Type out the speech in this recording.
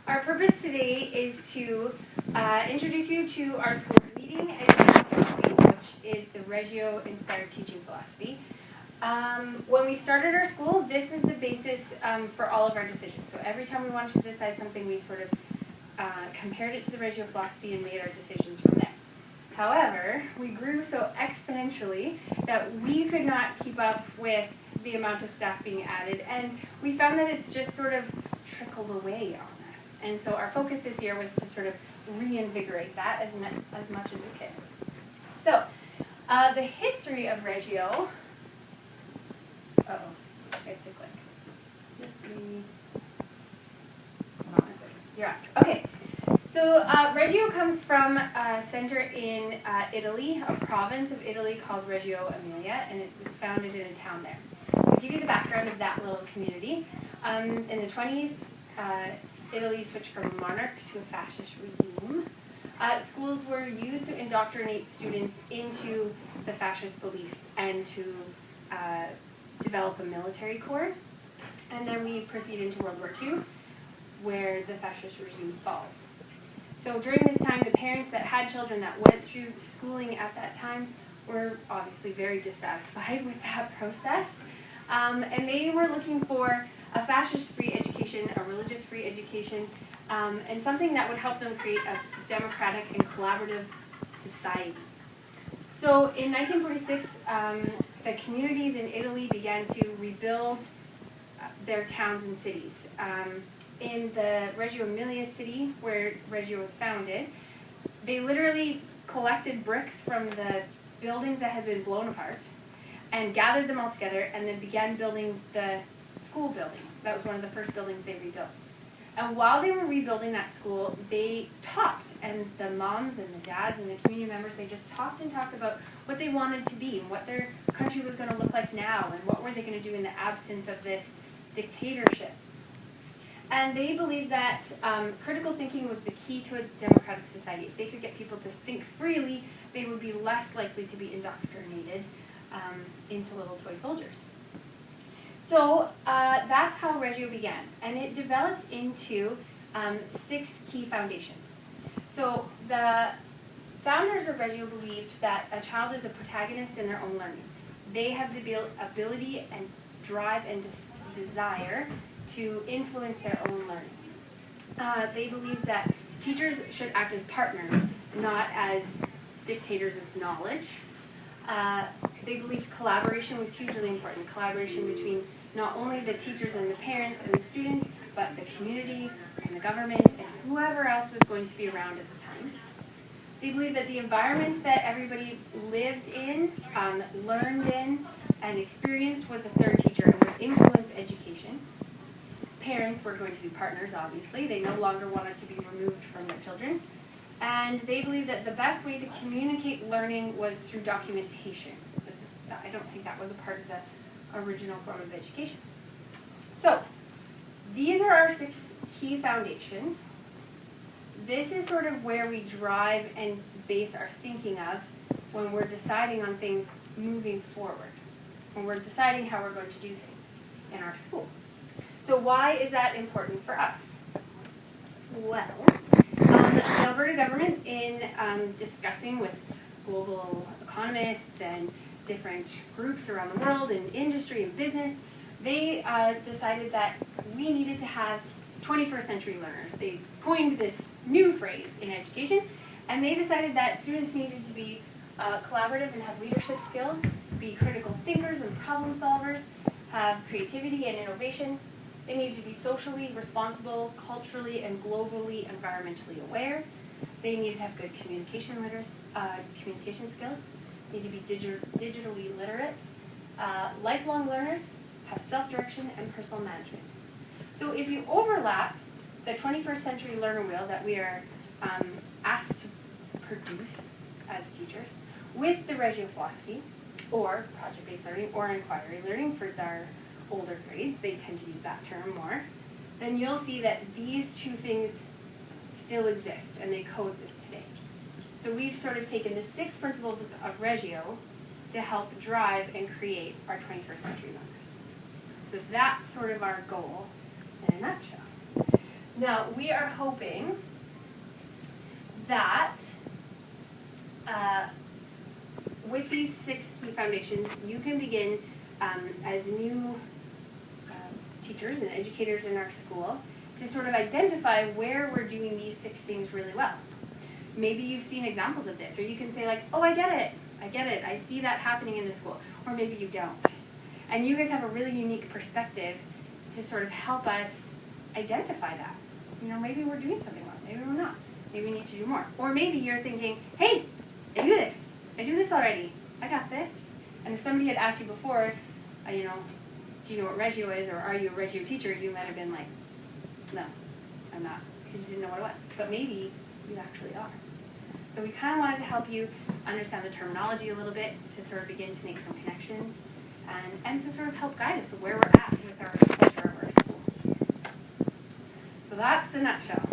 Our purpose today is to introduce you to our school's leading education philosophy, which is the Reggio-inspired teaching philosophy. When we started our school, this is the basis for all of our decisions. So every time we wanted to decide something, we sort of compared it to the Reggio philosophy and made our decisions from there. However, we grew so exponentially that we could not keep up with the amount of staff being added, and we found that it's just sort of trickled away on us. And so our focus this year was to sort of reinvigorate that as much as we could. So, the history of Reggio. I have to click. Hold on a second. You're up. Okay. So Reggio comes from a center in Italy, a province of Italy called Reggio Emilia, and it was founded in a town there. To give you the background of that little community, in the 20s, Italy switched from a monarch to a fascist regime. Schools were used to indoctrinate students into the fascist beliefs and to develop a military corps. And then we proceed into World War II, where the fascist regime falls. So during this time, the parents that had children that went through schooling at that time were obviously very dissatisfied with that process. And they were looking for a fascist-free education, a religious-free education, and something that would help them create a democratic and collaborative society. So in 1946, the communities in Italy began to rebuild their towns and cities. In the Reggio Emilia city, where Reggio was founded, they literally collected bricks from the buildings that had been blown apart and gathered them all together and then began building the school building. That was one of the first buildings they rebuilt. And while they were rebuilding that school, they talked, and the moms and the dads and the community members, they just talked and talked about what they wanted to be and what their country was going to look like now and what were they going to do in the absence of this dictatorship. And they believed that critical thinking was the key to a democratic society. If they could get people to think freely, they would be less likely to be indoctrinated into little toy soldiers. So that's how Reggio began. And it developed into 6 key foundations. So the founders of Reggio believed that a child is a protagonist in their own learning. They have the ability and drive and desire to influence their own learning. They believe that teachers should act as partners, not as dictators of knowledge. They believed collaboration was hugely important, collaboration between not only the teachers and the parents and the students, but the community and the government and whoever else was going to be around at the time. They believed that the environment that everybody lived in, learned in, and experienced was a third teacher and would influence education. Parents were going to be partners, obviously. They no longer wanted to be removed from their children. And they believed that the best way to communicate learning was through documentation. I don't think that was a part of the original form of education. So, these are our 6 key foundations. This is sort of where we drive and base our thinking of when we're deciding on things moving forward, when we're deciding how we're going to do things in our school. So why is that important for us? Well, the Alberta government, in discussing with global economists and different groups around the world in industry and business, they decided that we needed to have 21st century learners. They coined this new phrase in education, and they decided that students needed to be collaborative and have leadership skills, be critical thinkers and problem solvers, have creativity and innovation. They need to be socially responsible, culturally and globally environmentally aware. They need to have good communication skills. They need to be digitally literate. Lifelong learners, have self-direction and personal management. So if you overlap the 21st century learner wheel that we are asked to produce as teachers with the Reggio philosophy, or project-based learning, or inquiry learning for our older grades, they tend to use that term more, then you'll see that these 2 things still exist and they coexist today. So we've sort of taken the 6 principles of Reggio to help drive and create our 21st century learners. So that's sort of our goal in a nutshell. Now, we are hoping that with these 6 key foundations, you can begin as new teachers and educators in our school to sort of identify where we're doing these 6 things really well. Maybe you've seen examples of this, or you can say like, oh, I get it, I see that happening in the school, or maybe you don't. And you guys have a really unique perspective to sort of help us identify that. You know, maybe we're doing something well, maybe we're not. Maybe we need to do more. Or maybe you're thinking, hey, I do this already, I got this. And if somebody had asked you before, you know, do you know what Regio is, or are you a Regio teacher, you might have been like, no, I'm not, because you didn't know what it was. But maybe you actually are. So we kind of wanted to help you understand the terminology a little bit, to sort of begin to make some connections, and to sort of help guide us to where we're at with our culture of our school. So that's the nutshell.